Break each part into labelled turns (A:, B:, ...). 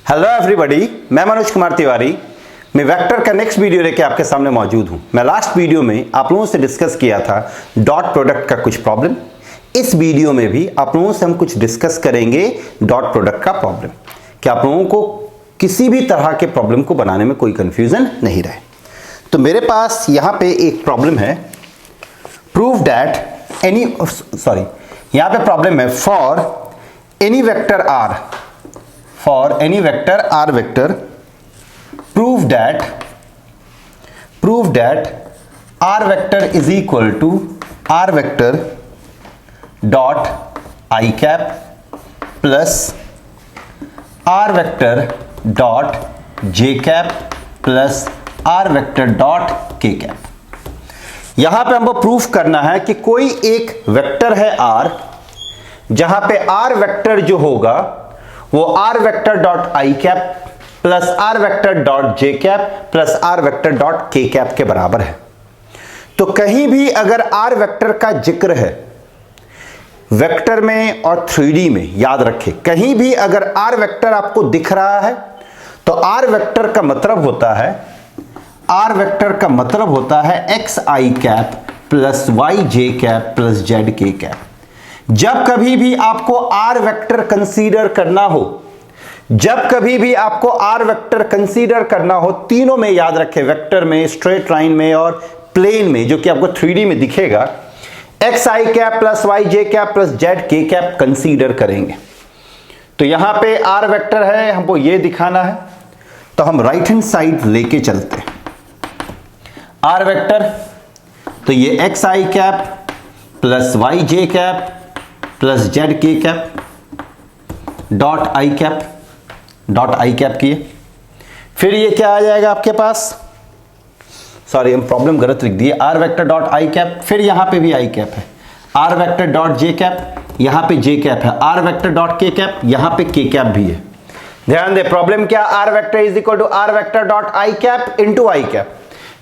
A: Hello everybody, मैं मनोज कुमार तिवारी। मैं vector का नेक्स्ट वीडियो लेके आपके सामने मौजूद हूं। मैं लास्ट वीडियो में आप लोगों से डिस्कस किया था डॉट प्रोडक्ट का कुछ प्रॉब्लम। इस वीडियो में भी आप लोगों से हम कुछ डिस्कस करेंगे डॉट प्रोडक्ट का प्रॉब्लम, कि आप लोगों को किसी भी तरह के प्रॉब्लम को बनाने में कोई कंफ्यूजन नहीं रहे। तो मेरे पास यहां पे एक प्रॉब्लम है, प्रूव दैट यहां पे प्रॉब्लम है for any vector R, vector, prove that r vector is equal to r vector dot I cap plus r vector dot j cap plus r vector dot k cap। यहां पे हमको proof करना है कि कोई एक vector है r, जहां पे r वेक्टर जो होगा वो r vector dot I cap plus r vector dot J cap plus r vector dot K cap के बराबर है। तो कहीं भी अगर r वेक्टर का जिक्र है वेक्टर में और 3D में, याद रखें, कहीं भी अगर r वेक्टर आपको दिख रहा है तो r वेक्टर का मतलब होता है x आई कैप प्लस y जे कैप प्लस z के कैप। जब कभी भी आपको r वेक्टर कंसीडर करना हो, तीनों में याद रखें, वेक्टर में, स्ट्रेट लाइन में और प्लेन में, जो कि आपको 3D में दिखेगा, x आई कैप प्लस y जे कैप प्लस z के कैप कंसीडर करेंगे। तो यहां पे r वेक्टर है, हमको ये दिखाना है, तो हम राइट हैंड साइड लेके चलते हैं। r वेक्टर, तो ये x आई कैप प्लस y जे कैप प्लस जेड के कैप डॉट आई कैप किए। फिर ये क्या आ जाएगा आपके पास, हम प्रॉब्लम गलत लिख दिए, R vector dot I cap, फिर यहां पे भी आई कैप है, R vector dot J cap, यहां पे जे कैप है, R vector dot K cap, यहां पे के कैप भी है। ध्यान दे, प्रॉब्लम क्या, R vector is equal to R vector dot I cap into I cap,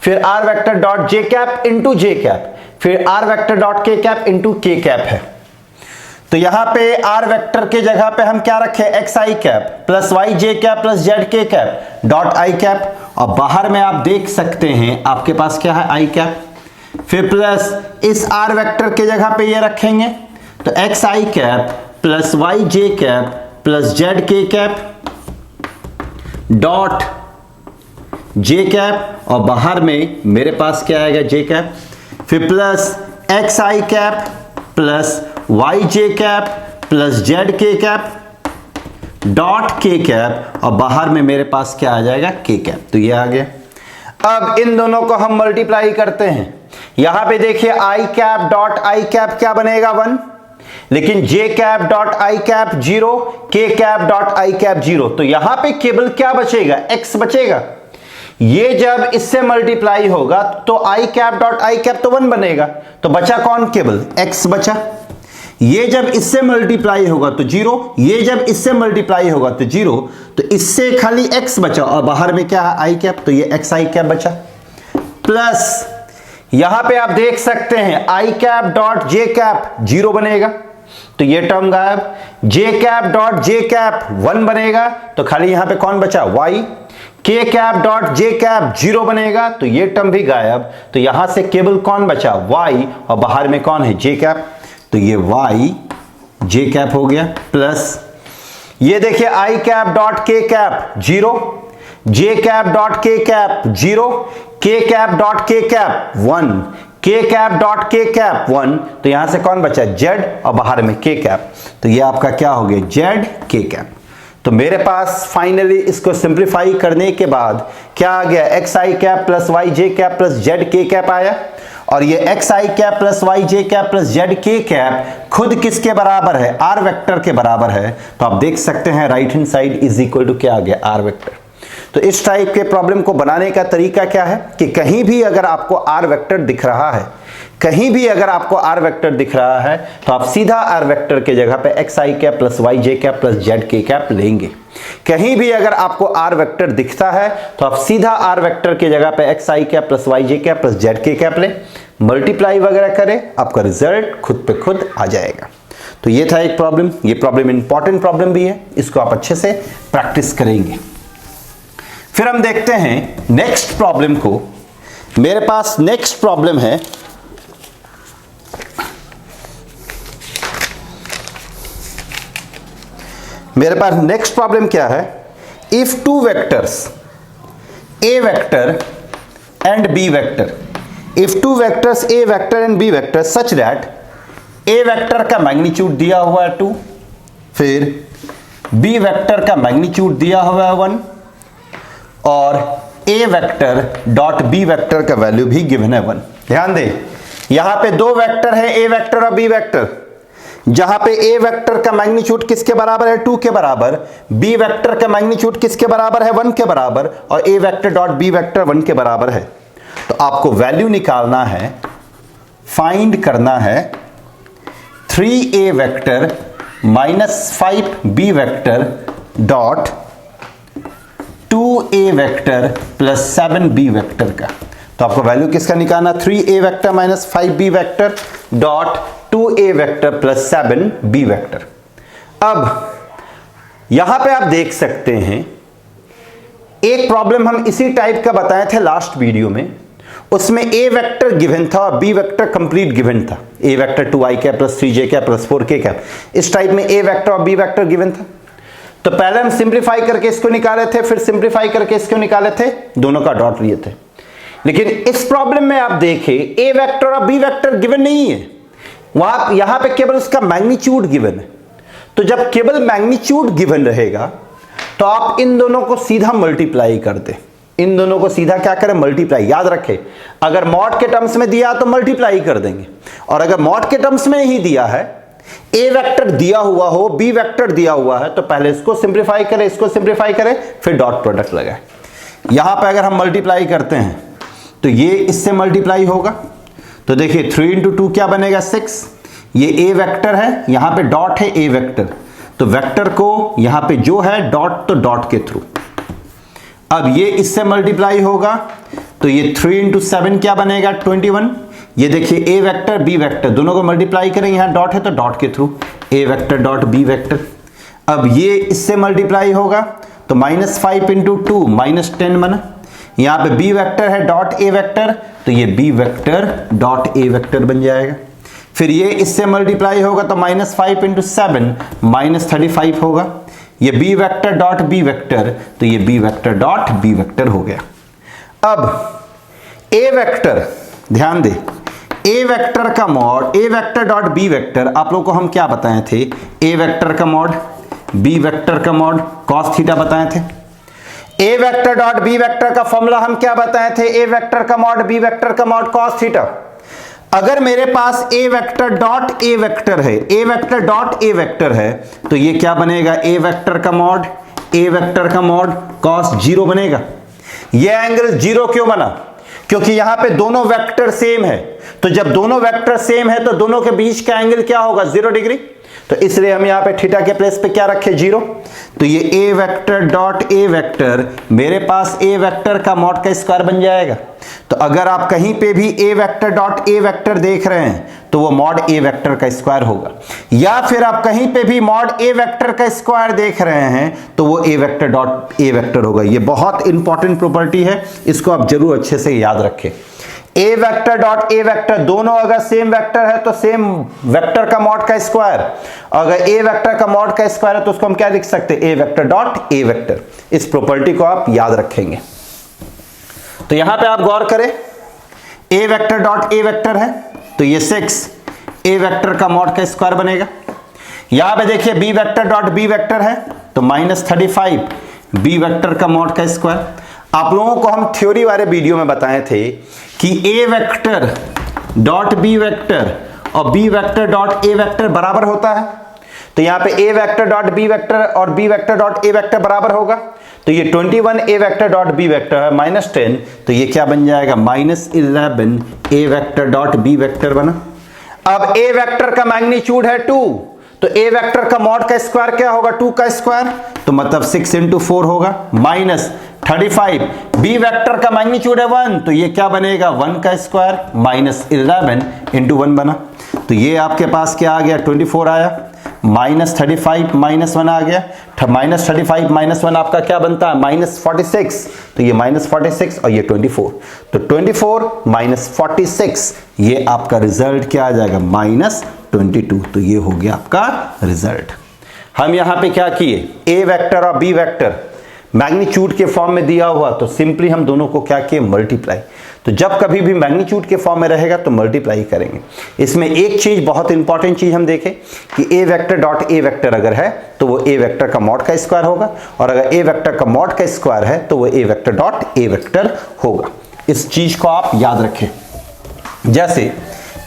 A: फिर R vector dot J cap into J cap, फिर R vector dot K cap into के कैप है। तो यहां पे r वेक्टर के जगह पे हम क्या रखें, x आई कैप प्लस y जे कैप प्लस z के कैप डॉट आई कैप, और बाहर में आप देख सकते हैं आपके पास क्या है, आई कैप, फिर प्लस इस r वेक्टर के जगह पे ये रखेंगे, तो x आई कैप प्लस y जे कैप प्लस z के कैप डॉट जे कैप, और बाहर में मेरे पास क्या आएगा, जे कैप, फिर प्लस x आई कैप प्लस y जे कैप प्लस z के कैप डॉट के कैप, और बाहर में मेरे पास क्या आ जाएगा, के कैप। तो ये आ गया। अब इन दोनों को हम मल्टीप्लाई करते हैं। यहां पे देखिए आई कैप डॉट आई कैप क्या बनेगा, 1, लेकिन जे कैप डॉट आई कैप 0, के कैप डॉट आई कैप 0। तो यहां पे केवल क्या बचेगा, x बचेगा। ये जब इससे मल्टीप्लाई होगा तो आई कैप डॉट आई कैप तो 1 बनेगा, तो बचा कौन, केवल x बचा। ये जब इससे मल्टीप्लाई होगा तो 0, ये जब इससे मल्टीप्लाई होगा तो 0, तो इससे खाली x बचा, और बाहर में क्या है, आई कैप, तो ये x आई कैप बचा। प्लस यहां पे आप देख सकते हैं आई कैप डॉट जे कैप 0 बनेगा, तो ये टर्म गायब। जे कैप डॉट जे कैप 1 बनेगा, तो खाली यहां पे कौन बचा, y। के कैप डॉट जे कैप 0 बनेगा, तो ये टर्म भी गायब। तो यहां से केवल कौन बचा, y, और बाहर में कौन है, जे कैप, तो ये y जे कैप हो गया। प्लस ये देखिए आई कैप डॉट के कैप 0, जे कैप डॉट के कैप 0, के कैप डॉट के कैप 1, के कैप डॉट के कैप 1, तो यहां से कौन बचा, z, और बाहर में के कैप, तो ये आपका क्या हो गया, z के कैप। तो मेरे पास फाइनली इसको सिंप्लीफाई करने के बाद क्या आ गया, x आई कैप प्लस y जे कैप प्लस z के कैप आया, और ये x आई कैप प्लस y जे कैप प्लस z के कैप खुद किसके बराबर है, r वेक्टर के बराबर है। तो आप देख सकते हैं right hand side is equal to क्या आ गया, r वेक्टर। तो इस टाइप के प्रॉब्लम को बनाने का तरीका क्या है कि कहीं भी अगर आपको r वेक्टर दिख रहा है, तो आप सीधा r वेक्टर के जगह पे x आई कैप प्लस y जे कैप प्लस z के कैप लेंगे। कहीं भी अगर आपको r वेक्टर दिखता है तो आप सीधा r वेक्टर की जगह पे x आई कैप प्लस y जे कैप प्लस z के कैप ले, मल्टीप्लाई वगैरह करें, आपका रिजल्ट खुद पे खुद आ जाएगा। तो ये था एक प्रॉब्लम। ये प्रॉब्लम इंपॉर्टेंट प्रॉब्लम भी है, इसको आप अच्छे से प्रैक्टिस करेंगे। फिर हम देखते हैं नेक्स्ट प्रॉब्लम को। मेरे पास नेक्स्ट प्रॉब्लम है, मेरे पास नेक्स्ट प्रॉब्लम क्या है, if two vectors A vector and B vector, if two vectors A vector and B vector such that A vector का मैग्नीट्यूड दिया हुआ है 2, फिर बी वेक्टर का मैग्नीट्यूड दिया हुआ है 1 और ए वेक्टर डॉट बी वेक्टर का वैल्यू भी गिवन है 1। ध्यान दें, यहां पे दो वेक्टर है, ए वेक्टर और बी वेक्टर, जहां पे ए वेक्टर का मैग्नीट्यूड किसके बराबर है 2 के बराबर, बी वेक्टर का मैग्नीट्यूड किसके बराबर है 1 के बराबर और ए वेक्टर डॉट बी वेक्टर 1 के बराबर है। तो आपको वैल्यू निकालना है, फाइंड करना है 3a vector minus 5b vector dot 2a vector plus 7b vector का। तो आपको वैल्यू किसका निकालना, 3a vector minus 5b vector dot 2a vector plus 7b vector. अब यहां पे आप देख सकते हैं एक प्रॉब्लम हम इसी टाइप का बताए थे लास्ट वीडियो में, उसमें ए वेक्टर गिवन था और बी वेक्टर कंप्लीट गिवन था, A vector 2i cap plus 3j cap plus 4k cap. इस टाइप में ए वेक्टर और बी वेक्टर गिवन था। तो पहले हम सिंप्लीफाई करके इसको निकाले थे, फिर सिंप्लीफाई करके इसको निकाले थे, दोनों का डॉट लिए थे। लेकिन इस प्रॉब्लम में आप देखें ए वेक्टर और बी वेक्टर गिवन नहीं है, वहां यहां पे केवल उसका मैग्नीट्यूड गिवन है। तो जब केवल मैग्नीट्यूड गिवन रहेगा तो आप इन दोनों को सीधा मल्टीप्लाई कर दे, इन दोनों को सीधा क्या करें, मल्टीप्लाई। याद रखें, अगर मॉड के टर्म्स में दिया तो मल्टीप्लाई कर देंगे, और अगर मॉड के टर्म्स में ही दिया है, ए वेक्टर दिया हुआ हो, बी वेक्टर दिया हुआ है, तो पहले इसको सिंप्लीफाई करें, इसको सिंप्लीफाई करें, फिर डॉट प्रोडक्ट लगाएं। यहां पर अगर हम मल्टीप्लाई करते हैं तो ये इससे मल्टीप्लाई होगा, तो देखिए 3 इंटू 2 क्या बनेगा 6। ये ए वेक्टर है, यहां पे डॉट है ए वेक्टर, तो वेक्टर को यहां पे जो है डॉट, तो डॉट के थ्रू। अब ये इससे मल्टीप्लाई होगा, तो ये 3 इंटू 7 क्या बनेगा 21। ये देखिए ए वेक्टर बी वेक्टर दोनों को मल्टीप्लाई करेंगे, यहां डॉट है तो डॉट के through A vector dot B vector. अब ये इससे मल्टीप्लाई होगा, तो माइनस 5 इंटू 2 माइनस 10 बना। यहां पे बी वेक्टर है डॉट ए वेक्टर, तो ये B vector dot A vector बन जाएगा। फिर ये इससे मल्टीप्लाई होगा, तो माइनस 5 इंटू 7 माइनस 35 होगा। ये B vector dot B vector, तो ये B vector dot B vector हो गया। अब ए वेक्टर, ध्यान दे, ए वेक्टर का mod, A vector dot B vector, आप लोगों को हम क्या बताए थे, ए वेक्टर का मॉड बी वेक्टर का मॉड कॉस थीटा बताए थे। A vector dot B vector का फॉर्मूला हम क्या बताए थे, ए वेक्टर का मॉड बी वेक्टर का मॉड कॉस थीटा। अगर मेरे पास A vector dot A vector है, A vector dot A vector है, तो ये क्या बनेगा, ए वेक्टर का मॉड ए वेक्टर का मॉड कॉस 0 बनेगा। ये एंगल 0 क्यों बना, क्योंकि यहां पे दोनों वेक्टर सेम है, तो जब दोनों वेक्टर सेम है तो दोनों के बीच का एंगल क्या होगा 0 डिग्री, तो इसलिए हम यहां पे थीटा के प्लेस पे क्या रखे 0। तो ये A vector dot A vector मेरे पास ए वेक्टर का मॉड का स्क्वायर बन जाएगा। तो अगर आप कहीं पे भी ए वेक्टर डॉट ए वेक्टर देख रहे हैं तो वो मॉड ए वेक्टर का स्क्वायर होगा, या फिर आप कहीं पे भी मॉड ए वेक्टर का स्क्वायर देख रहे हैं तो वो ए वेक्टर डॉट ए वेक्टर होगा। ये बहुत इंपॉर्टेंट प्रॉपर्टी है, इसको आप जरूर अच्छे से याद रखें। ए वेक्टर डॉट ए वेक्टर दोनों अगर सेम वेक्टर है तो सेम वेक्टर का मॉड का स्क्वायर, अगर ए वेक्टर का मॉड का स्क्वायर है तो उसको हम क्या लिख सकते हैं, ए वेक्टर डॉट ए वेक्टर। इस प्रॉपर्टी को आप याद रखेंगे। तो यहां पे आप गौर करें, A vector dot A vector है तो ये 6 ए वेक्टर का मॉड का स्क्वायर बनेगा। यहां पे देखिए B vector dot B vector है तो माइनस 35 बी वेक्टर का मॉड का स्क्वायर। आप लोगों को हम थ्योरी वाले वीडियो में बताए थे कि A vector dot B vector और B vector dot A vector बराबर होता है। तो यहां पे A vector dot B vector और B vector dot A vector बराबर होगा, तो ये 21 A vector dot B vector है माइनस 10, तो ये क्या बन जाएगा minus 11 A vector dot B vector बना। अब ए वेक्टर का मैग्नीट्यूड है 2, तो ए वेक्टर का मॉड का स्क्वायर क्या होगा 2 का स्क्वायर, तो मतलब 6 इंटू 4 होगा माइनस 35। बी वेक्टर का मैग्नीट्यूड है 1, तो ये क्या बनेगा 1 का स्क्वायर माइनस 11 इंटू 1 बना। तो ये आपके पास क्या आ गया 24 आया। -35 -1 आ गया, -35 -1 आपका क्या बनता है, -46, तो ये -46 और ये 24, तो 24 -46 ये आपका रिजल्ट क्या आ जाएगा, -22, तो ये हो गया आपका रिजल्ट। हम यहां पे क्या किए, ए वेक्टर और बी वेक्टर मैग्नीट्यूड के फॉर्म में दिया हुआ, तो सिंपली हम दोनों को क्या किए, मल्टीप्लाई। तो जब कभी भी मैग्नीट्यूड के फॉर्म में रहेगा तो मल्टीप्लाई करेंगे। इसमें एक चीज, बहुत इंपॉर्टेंट चीज हम देखें कि A vector dot A vector अगर है तो वो ए वेक्टर का मॉड का स्क्वायर होगा, और अगर ए वेक्टर का मॉड का स्क्वायर है तो वो ए वेक्टर डॉट ए वेक्टर होगा। इस चीज को आप याद रखें। जैसे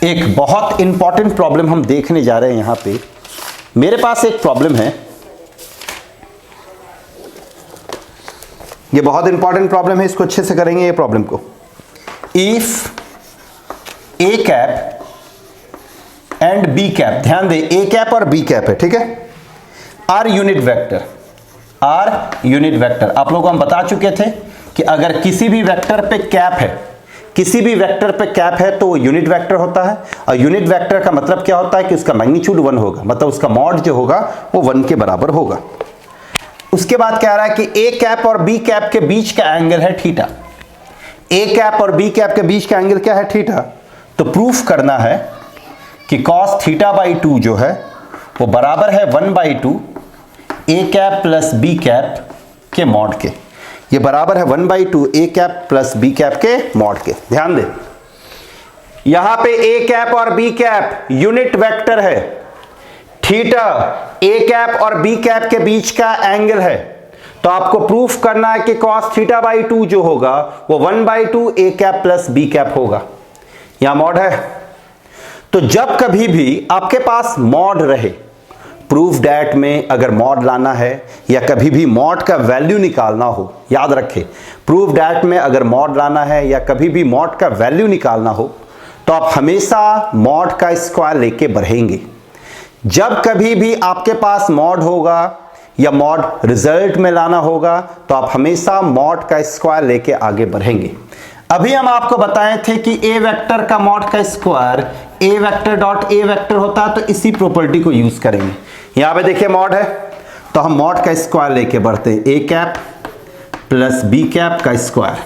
A: एक बहुत इंपॉर्टेंट प्रॉब्लम हम देखने जा रहे हैं यहां पे। मेरे पास एक प्रॉब्लम है, ये बहुत इंपॉर्टेंट प्रॉब्लम है, इसको अच्छे से करेंगे ये प्रॉब्लम को। If A cap and B cap, ध्यान दें ए कैप और बी कैप है, ठीक है, are unit vector, are unit vector. आप लोगों को हम बता चुके थे कि अगर किसी भी वेक्टर पे कैप है, किसी भी वेक्टर पे कैप है तो वो यूनिट वेक्टर होता है, और यूनिट वेक्टर का मतलब क्या होता है कि उसका मैग्नीट्यूड 1 होगा, मतलब उसका मॉड जो होगा वो 1 के बराबर होगा। उसके बाद कह रहा है कि ए कैप और बी कैप के बीच का एंगल है थीटा। ए कैप और बी कैप के बीच का एंगल क्या है, थीटा। तो प्रूफ करना है कि cos थीटा बाई 2 जो है वो बराबर है 1/2 ए कैप प्लस बी कैप के मॉड के। ये बराबर है 1/2 ए कैप प्लस बी कैप के मॉड के। ध्यान दें, यहां पे ए कैप और बी कैप यूनिट वेक्टर है, थीटा ए कैप और बी कैप के बीच का एंगल है, तो आपको प्रूफ करना है कि cos थीटा बाई 2 जो होगा वो 1/2 ए कैप प्लस बी कैप होगा। यहां मॉड है, तो जब कभी भी आपके पास मॉड रहे, प्रूफ डैट में अगर मॉड लाना है या कभी भी मॉड का वैल्यू निकालना हो, याद रखें प्रूफ डैट में अगर मॉड लाना है या कभी भी मॉड का वैल्यू निकालना हो तो आप हमेशा मॉड का स्क्वायर लेके बढ़ेंगे। जब कभी भी आपके पास मॉड होगा या मॉड रिजल्ट में लाना होगा तो आप हमेशा मॉड का स्क्वायर लेके आगे बढ़ेंगे। अभी हम आपको बताए थे कि ए वेक्टर का मॉड का square A vector dot A vector होता है, तो इसी प्रॉपर्टी को यूज करेंगे। यहां पे देखिए मॉड है, तो हम मॉड का स्क्वायर लेके बढ़ते हैं, A cap plus B cap का स्क्वायर।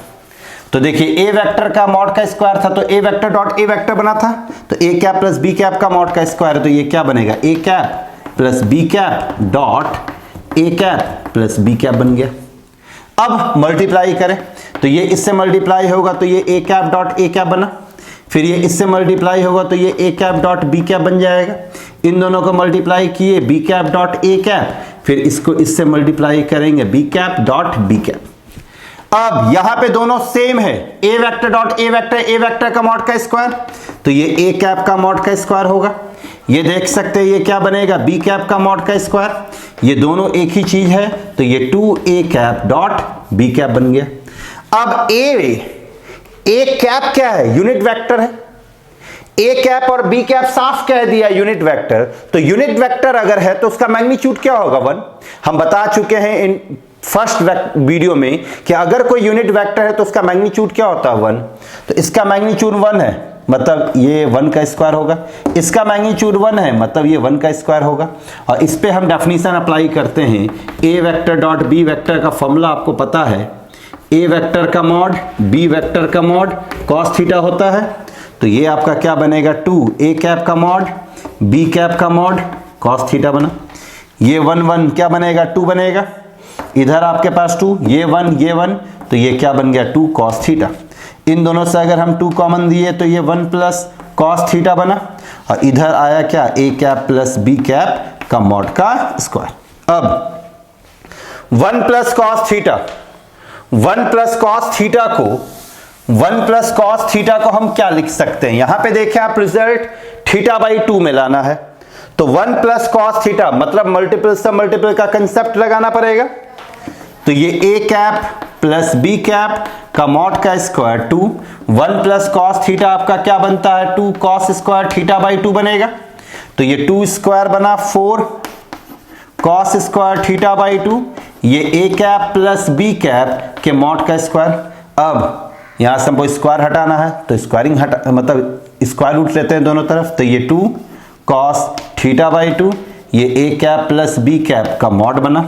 A: तो देखिए ए वेक्टर का मॉड का स्क्वायर था तो A vector dot A vector बना था, तो A cap plus B cap का मॉड का स्क्वायर है, तो ये क्या बनेगा, A cap plus B cap dot A cap plus B cap बन गया। अब मल्टीप्लाई करें तो ये इससे मल्टीप्लाई होगा तो ये A cap dot A cap बना, फिर ये इससे मल्टीप्लाई होगा तो ये A cap dot B cap बन जाएगा। इन दोनों को मल्टीप्लाई किए B cap dot A cap, फिर इसको इससे मल्टीप्लाई करेंगे B cap dot B cap. अब यहां पे दोनों सेम है, A vector dot A vector का मॉड का स्क्वायर, तो ये ए कैप का मॉड का स्क्वायर होगा। ये देख सकते हैं ये क्या बनेगा, बी कैप का मॉड का स्क्वायर, ये दोनों एक ही चीज है, तो ये 2a cap dot B cap बन गया। अब ए कैप क्या है, यूनिट वेक्टर है, ए कैप और बी कैप साफ कह दिया यूनिट वेक्टर, तो यूनिट वेक्टर अगर है तो उसका मैग्नीट्यूड क्या होगा, 1। हम बता चुके हैं इन फर्स्ट वीडियो में कि अगर कोई यूनिट वेक्टर है तो उसका मैग्नीट्यूड क्या होता है, 1। तो इसका मैग्नीट्यूड 1 है, मतलब ये 1 का स्क्वायर होगा, इसका मैग्नीट्यूड 1 है, मतलब ये 1 का स्क्वायर होगा। और इस पे हम डेफिनेशन अप्लाई करते हैं, ए वेक्टर डॉट बी वेक्टर का फॉर्मूला आपको पता है, ए वेक्टर का मॉड बी वेक्टर का मॉड cos थीटा होता है, तो ये आपका क्या बनेगा, 2 ए कैप का मॉड बी कैप का मॉड cos थीटा बना। ये 1 1 क्या बनेगा, 2 बनेगा, इधर आपके पास 2, ये 1 तो ये क्या बन गया, 2 cos थीटा। इन दोनों से अगर हम 2 कॉमन दिए तो ये 1 प्लस cos थीटा बना, और इधर आया क्या, ए कैप प्लस बी कैप का मॉड का स्क्वायर। अब 1 plus cos theta, 1 plus cos theta को 1 प्लस cos थीटा को हम क्या लिख सकते हैं, यहां पे देखें आप रिजल्ट थीटा बाई 2 में लाना है, तो 1 प्लस cos थीटा मतलब मल्टीपल से मल्टीपल का कंसेप्ट लगाना पड़ेगा, तो ये A cap plus B cap का मॉड का स्क्वायर 2, 1 प्लस cos थीटा आपका क्या बनता है, 2 cos स्क्वायर थीटा बाई 2 बनेगा, तो ये 2 स्क्वायर बना 4 cos स्क्वायर थीटा बाई 2, ये A cap plus B cap के मॉड का स्क्वायर। अब यहां से हमको स्क्वायर हटाना है तो स्क्वायरिंग मतलब स्क्वायर रूट लेते हैं दोनों तरफ, तो ये 2 cos थीटा बाई 2, ये A cap plus B cap का मॉड बना।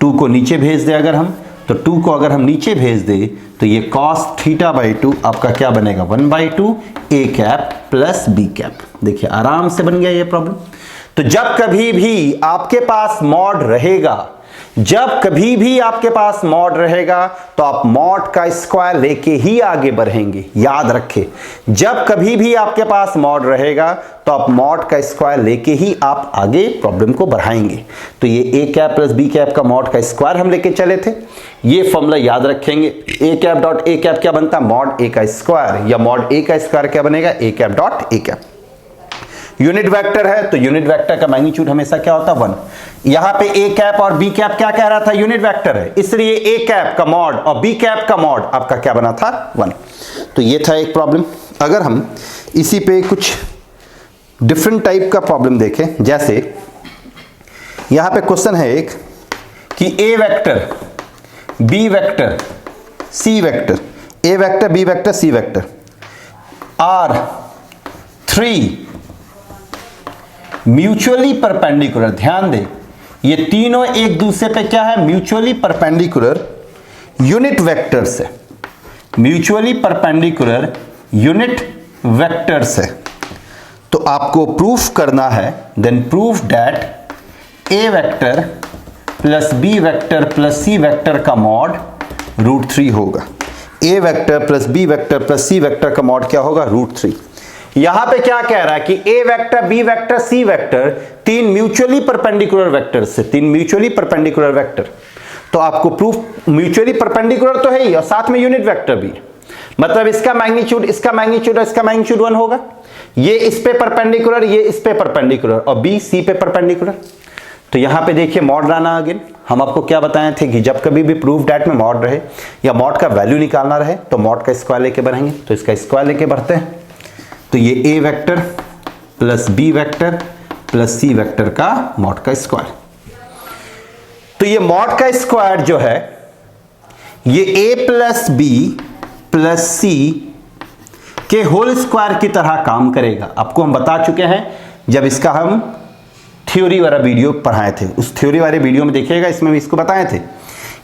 A: 2 को नीचे भेज दे अगर हम, तो 2 को अगर हम नीचे भेज दे तो ये cos थीटा बाई 2 आपका क्या बनेगा 1/2 ए कैप प्लस बी कैप। देखिए आराम से बन गया ये प्रॉब्लम। तो जब कभी भी आपके पास मॉड रहेगा, जब कभी भी आपके पास मॉड रहेगा तो आप मॉड का स्क्वायर लेके ही आगे बढ़ेंगे। याद रखें, जब कभी भी आपके पास मॉड रहेगा तो आप मॉड का स्क्वायर लेके ही आप आगे प्रॉब्लम को बढ़ाएंगे। तो ये A cap plus B cap का मॉड का स्क्वायर हम लेके चले थे। ये फॉर्मूला याद रखेंगे, ए कैप डॉट ए कैप क्या बनता है मॉड ए का स्क्वायर, या मॉड ए का स्क्वायर क्या बनेगा A cap dot A cap. Unit vector है तो यूनिट वेक्टर का मैग्नीट्यूड हमेशा क्या होता है 1। यहां पे ए कैप और बी कैप क्या कह रहा था यूनिट वेक्टर है, इसलिए ए कैप का मॉड और बी कैप का मॉड आपका क्या बना था 1। तो ये था एक प्रॉब्लम। अगर हम इसी पे कुछ डिफरेंट टाइप का प्रॉब्लम देखें, जैसे यहां पे क्वेश्चन है एक कि A vector B vector C vector, A vector B vector C vector are 3 mutually perpendicular. ध्यान दें ये तीनों एक दूसरे पे क्या है म्यूचुअली परपेंडिकुलर यूनिट वेक्टर्स है, म्यूचुअली परपेंडिकुलर यूनिट वेक्टर्स है। तो आपको प्रूफ करना है, then proof that A vector plus B vector plus C vector का मॉड √3 होगा। A vector plus B vector plus C vector का मॉड क्या होगा √3। यहां पे क्या कह रहा है कि A vector B vector C vector 3 mutually perpendicular vector से, 3 म्यूचुअली परपेंडिकुलर वेक्टर। तो आपको प्रूफ म्यूचुअली परपेंडिकुलर तो है ही और साथ में यूनिट वेक्टर भी, मतलब इसका मैग्नीट्यूड इसका मैग्नीट्यूड और इसका मैग्नीट्यूड 1 होगा। ये इस पे परपेंडिकुलर, ये इस पे परपेंडिकुलर और बी सी पे परपेंडिकुलर। तो यहां पे देखिए मॉड लाना अगेन, हम आपको क्या बताए थे कि जब कभी भी प्रूफ डैट में मॉड रहे या मॉड का वैल्यू निकालना रहे तो मॉड का स्क्वायर लेके बढ़ेंगे। तो इसका स्क्वायर लेके बढ़ते हैं। तो ये A vector plus B vector plus C vector का मॉड का स्क्वायर। तो ये मॉड का स्क्वायर जो है ये A plus B plus C के होल स्क्वायर की तरह काम करेगा। आपको हम बता चुके हैं जब इसका हम थ्योरी वाला वीडियो पढ़ाए थे, उस थ्योरी वाले वीडियो में देखिएगा, इसमें भी इसको बताए थे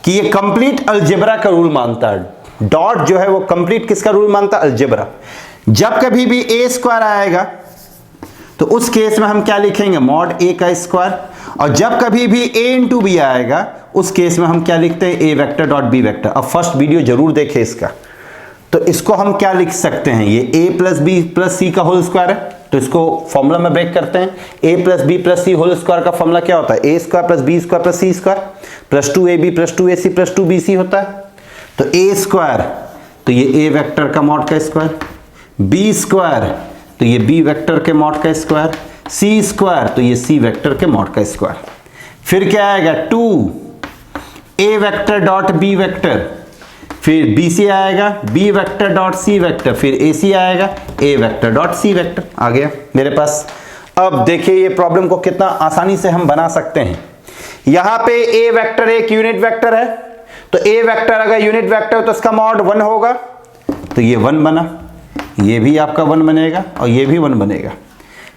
A: कि ये कंप्लीट अलजेब्रा का रूल मानता है। डॉट जो है वो कंप्लीट किसका रूल मानता है अलजेब्रा। जब कभी भी ए स्क्वायर आएगा तो उस केस में हम क्या लिखेंगे मॉड ए का स्क्वायर, और जब कभी भी ए इंटू बी आएगा उस केस में हम क्या लिखते हैं ए वेक्टर डॉट बी वेक्टर। अब फर्स्ट वीडियो जरूर देखें इसका। तो इसको हम क्या लिख सकते हैं, ये ए प्लस बी प्लस सी का होल स्क्वायर है, तो इसको फॉर्मूला में ब्रेक करते हैं। A plus B plus C whole square का फॉर्मूला क्या होता है A square plus B square plus C square plus 2ab plus 2ac plus 2bc होता है। तो ए स्क्वायर तो ये ए वेक्टर का मॉड का स्क्वायर, बी स्क्वायर तो ये बी वेक्टर के मॉड का स्क्वायर, सी स्क्वायर तो ये सी वेक्टर के मॉड का स्क्वायर। फिर क्या आएगा 2 A vector dot B vector, फिर बी सी आएगा B vector dot C vector, फिर ए सी आएगा A vector dot C vector. आ गया मेरे पास। अब देखिए ये प्रॉब्लम को कितना आसानी से हम बना सकते हैं। यहां पे ए वेक्टर एक यूनिट वेक्टर है, तो ए वेक्टर अगर यूनिट वेक्टर हो तो इसका मॉड 1 होगा, तो ये 1 बना, ये भी आपका 1 बनेगा और ये भी 1 बनेगा।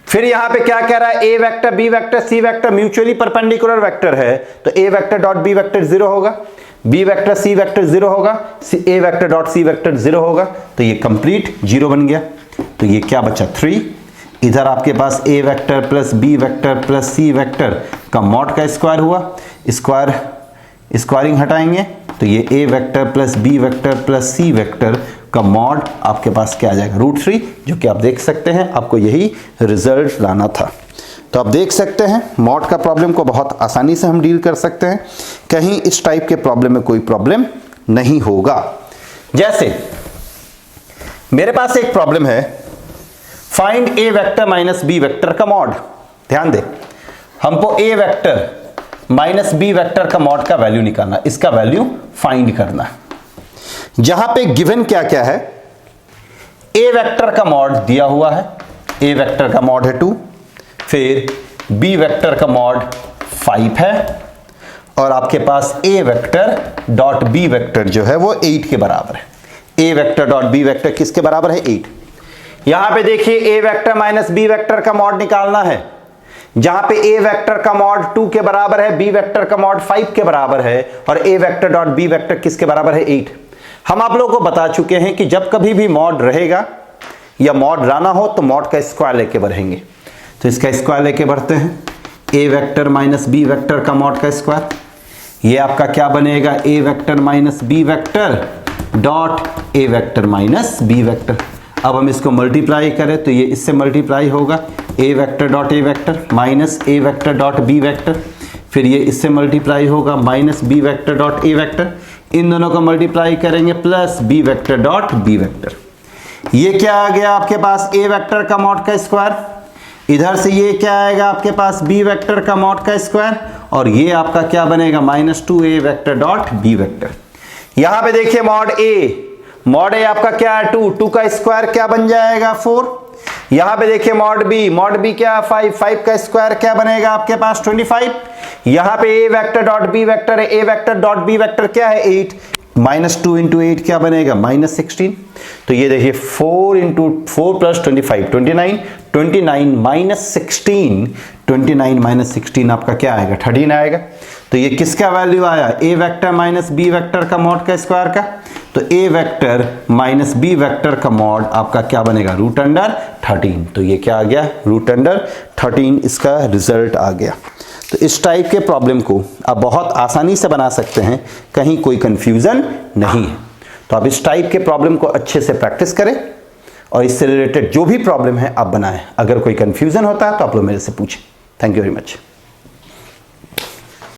A: फिर यहां पे क्या कह रहा है A vector B vector C vector mutually perpendicular vector है, तो A vector dot B vector 0 होगा, बी वेक्टर सी वेक्टर 0 होगा, A vector dot C vector 0 होगा, तो ये कंप्लीट 0 बन गया। तो ये क्या बचा 3। इधर आपके पास A vector plus B vector plus C vector का मॉड का स्क्वायर हुआ, स्क्वायरिंग हटाएंगे तो ये A vector plus B vector plus C vector का मॉड आपके पास क्या आ जाएगा √3, जो कि आप देख सकते हैं आपको यही रिजल्ट लाना था। तो आप देख सकते हैं मॉड का प्रॉब्लम को बहुत आसानी से हम डील कर सकते हैं, कहीं इस टाइप के प्रॉब्लम में कोई प्रॉब्लम नहीं होगा। जैसे मेरे पास एक प्रॉब्लम है फाइंड ए वेक्टर माइनस बी वेक्टर का मॉड। ध्यान दें हमको ए वेक्टर माइनस बी वेक्टर का मॉड का वैल्यू निकालना, इसका वैल्यू फाइंड करना। जहां पे गिवन क्या क्या है, ए वेक्टर का मॉड दिया हुआ है, ए वेक्टर का मॉड है 2, फिर बी वेक्टर का मॉड 5 है, और आपके पास A vector dot B vector जो है वो 8 के बराबर है। A vector dot B vector किसके बराबर है 8। यहां पे देखिए A vector minus B vector का मॉड निकालना है, जहां पे a वेक्टर का मॉड 2 के बराबर है, b वेक्टर का मॉड 5 के बराबर है और a vector dot b vector किसके बराबर है 8। हम आप लोगों को बता चुके हैं कि जब कभी भी मॉड रहेगा या मॉड लाना हो तो मॉड का स्क्वायर लेके बढ़ेंगे। तो इसका स्क्वायर लेके बढ़ते हैं, a vector minus b vector का मॉड का स्क्वायर, ये आपका क्या बनेगा a vector minus b vector dot a vector minus b vector. अब हम इसको मल्टीप्लाई करें तो ये इससे मल्टीप्लाई होगा, a vector dot a vector minus a vector dot b vector, फिर ये इससे मल्टीप्लाई होगा minus b vector dot a vector, इन दोनों को मल्टीप्लाई करेंगे plus b vector dot b vector. ये क्या आ गया आपके पास a वेक्टर का मॉड का स्क्वायर, इधर से ये क्या आएगा आपके पास b वेक्टर का मॉड का स्क्वायर और ये आपका क्या बनेगा minus 2a vector dot b vector. यहां पे देखिए मॉड a आपका क्या है 2 का स्क्वायर क्या बन जाएगा 4। यहां पे देखिए मॉड b क्या 5 का स्क्वायर क्या बनेगा आपके पास 25। यहां पे a vector dot b vector है, a vector dot b vector क्या है 8, माइनस 2 इंटू 8 क्या बनेगा माइनस 16। तो ये देखिए 4 इंटू 4 प्लस 25 29 माइनस 16, 29 माइनस 16 आपका क्या आएगा 13 आएगा। तो ये किसका वैल्यू आया a vector minus b vector का मॉड का स्क्वायर का, तो a vector minus b vector का मॉड आपका क्या बनेगा रूट अंडर 13। तो ये क्या आ गया रूट अंडर 13, इसका रिजल्ट आ गया। तो इस टाइप के प्रॉब्लम को आप बहुत आसानी से बना सकते हैं, कहीं कोई कंफ्यूजन नहीं है। तो आप इस टाइप के प्रॉब्लम को अच्छे से प्रैक्टिस करें और इससे रिलेटेड जो भी प्रॉब्लम है आप बनाएं। अगर कोई कंफ्यूजन होता है तो आप लोग मेरे से पूछें। Thank you very much.